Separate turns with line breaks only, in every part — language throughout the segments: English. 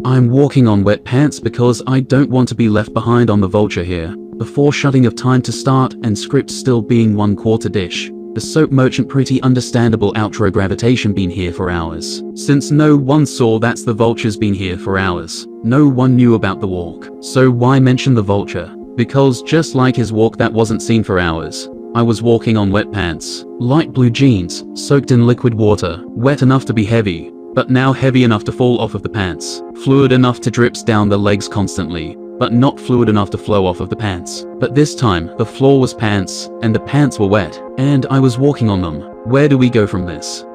I'm walking on wet pants because I don't want to be left behind on the vulture here. Before shutting of time to start and script still being 1/4 dish. The soap merchant pretty understandable outro gravitation been here for hours. Since no one saw that's the vulture's been here for hours. No one knew about the walk. So why mention the vulture? Because just like his walk that wasn't seen for hours. I was walking on wet pants. Light blue jeans, soaked in liquid water, wet enough to be heavy, but now heavy enough to fall off of the pants. Fluid enough to drips down the legs constantly, but not fluid enough to flow off of the pants. But this time, the floor was pants, and the pants were wet, and I was walking on them. Where do we go from this?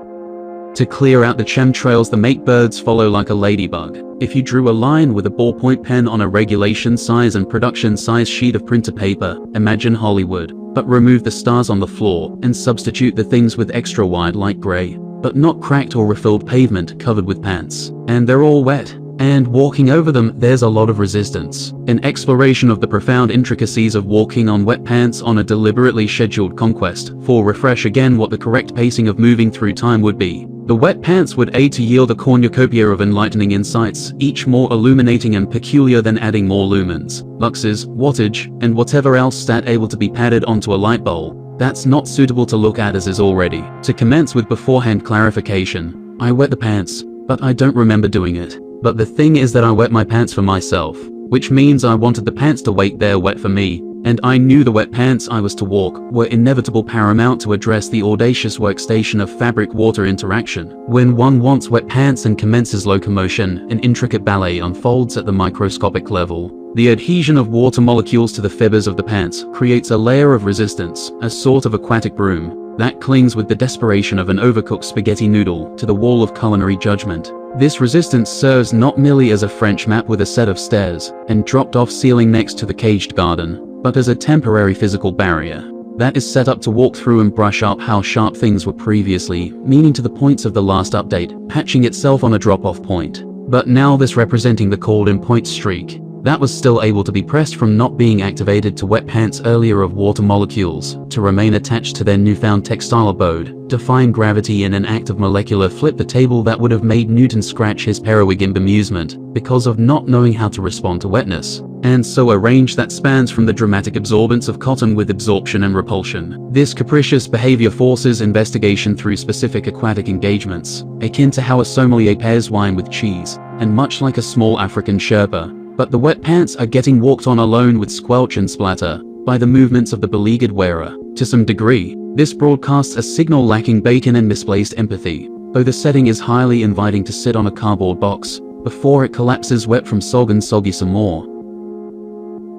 To clear out the chemtrails the make birds follow like a ladybug. If you drew a line with a ballpoint pen on a regulation size and production size sheet of printer paper, imagine Hollywood, but remove the stars on the floor and substitute the things with extra wide light gray, but not cracked or refilled pavement covered with pants. And they're all wet. And walking over them, there's a lot of resistance. An exploration of the profound intricacies of walking on wet pants on a deliberately scheduled conquest. For refresh again what the correct pacing of moving through time would be. The wet pants would aid to yield a cornucopia of enlightening insights, each more illuminating and peculiar than adding more lumens, luxes, wattage, and whatever else stat able to be padded onto a light bulb. That's not suitable to look at as is already. To commence with beforehand clarification, I wet the pants, but I don't remember doing it. But the thing is that I wet my pants for myself, which means I wanted the pants to wait there wet for me, and I knew the wet pants I was to walk were inevitable paramount to address the audacious workstation of fabric-water interaction. When one wants wet pants and commences locomotion, an intricate ballet unfolds at the microscopic level. The adhesion of water molecules to the fibers of the pants creates a layer of resistance, a sort of aquatic broom, that clings with the desperation of an overcooked spaghetti noodle to the wall of culinary judgment. This resistance serves not merely as a French map with a set of stairs and dropped-off ceiling next to the caged garden, but as a temporary physical barrier that is set up to walk through and brush up how sharp things were previously, meaning to the points of the last update, patching itself on a drop-off point. But now this representing the called-in point streak that was still able to be pressed from not being activated to wet pants earlier of water molecules to remain attached to their newfound textile abode, defying gravity in an act of molecular flip the table that would have made Newton scratch his periwig in bemusement because of not knowing how to respond to wetness, and so a range that spans from the dramatic absorbance of cotton with absorption and repulsion. This capricious behavior forces investigation through specific aquatic engagements, akin to how a sommelier pairs wine with cheese, and much like a small African Sherpa. But the wet pants are getting walked on alone with squelch and splatter by the movements of the beleaguered wearer. To some degree, this broadcasts a signal lacking bacon and misplaced empathy, though the setting is highly inviting to sit on a cardboard box before it collapses wet from sog and soggy some more.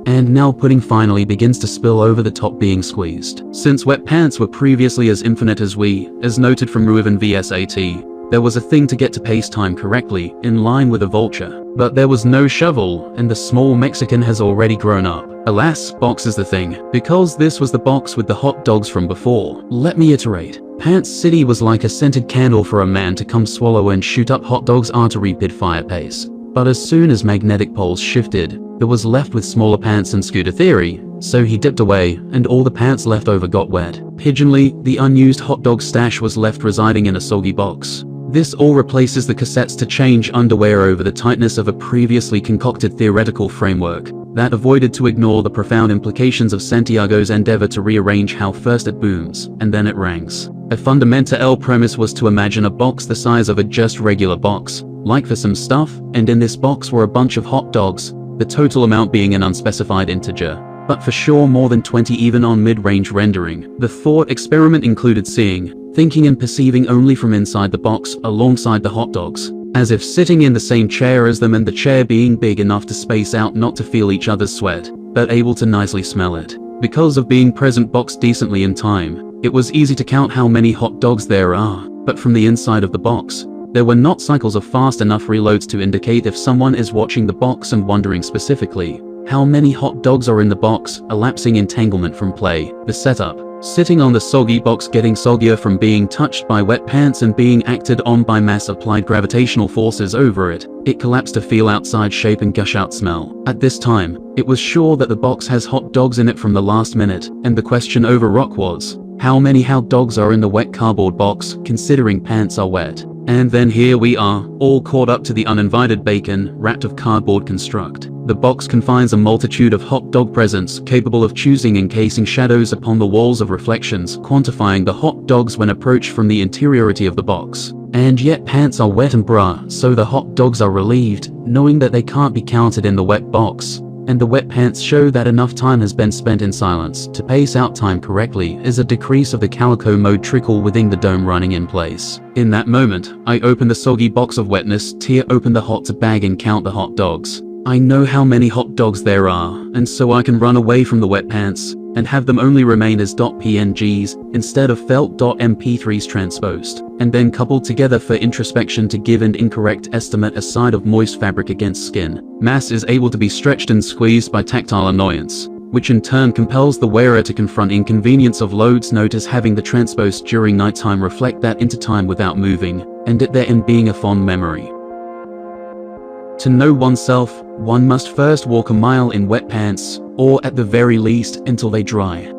And now pudding finally begins to spill over the top being squeezed. Since wet pants were previously as infinite as we, as noted from Ruiven VSAT, there was a thing to get to pace time correctly, in line with a vulture. But there was no shovel, and the small Mexican has already grown up. Alas, box is the thing, because this was the box with the hot dogs from before. Let me iterate. Pants City was like a scented candle for a man to come swallow and shoot up hot dogs artery pit fire pace. But as soon as magnetic poles shifted, there was left with smaller pants and scooter theory, so he dipped away, and all the pants left over got wet. Pigeonly, the unused hot dog stash was left residing in a soggy box. This all replaces the cassettes to change underwear over the tightness of a previously concocted theoretical framework that avoided to ignore the profound implications of Santiago's endeavor to rearrange how first it booms, and then it ranks. A fundamental premise was to imagine a box the size of a just regular box, like for some stuff, and in this box were a bunch of hot dogs, the total amount being an unspecified integer, but for sure more than 20 even on mid-range rendering. The thought experiment included seeing, thinking and perceiving only from inside the box alongside the hot dogs, as if sitting in the same chair as them and the chair being big enough to space out not to feel each other's sweat, but able to nicely smell it. Because of being present boxed decently in time, it was easy to count how many hot dogs there are, but from the inside of the box, there were not cycles of fast enough reloads to indicate if someone is watching the box and wondering specifically how many hot dogs are in the box, elapsing entanglement from play, the setup, sitting on the soggy box getting soggier from being touched by wet pants and being acted on by mass applied gravitational forces over it. It collapsed to feel outside shape and gush out smell. At this time, it was sure that the box has hot dogs in it from the last minute, and the question over rock was, how many hot dogs are in the wet cardboard box, considering pants are wet? And then here we are, all caught up to the uninvited bacon, wrapped of cardboard construct. The box confines a multitude of hot dog presents, capable of choosing and casing shadows upon the walls of reflections, quantifying the hot dogs when approached from the interiority of the box. And yet pants are wet and bruh, so the hot dogs are relieved, knowing that they can't be counted in the wet box. And the wet pants show that enough time has been spent in silence. To pace out time correctly is a decrease of the calico mode trickle within the dome running in place. In that moment, I open the soggy box of wetness, tear open the hot bag and count the hot dogs. I know how many hot dogs there are, and so I can run away from the wet pants, and have them only remain as .pngs, instead of felt.mp3s transposed, and then coupled together for introspection to give an incorrect estimate aside of moist fabric against skin. Mass is able to be stretched and squeezed by tactile annoyance, which in turn compels the wearer to confront inconvenience of loads notice having the transposed during nighttime reflect that into time without moving, and it therein being a fond memory. To know oneself, one must first walk a mile in wet pants, or at the very least until they dry.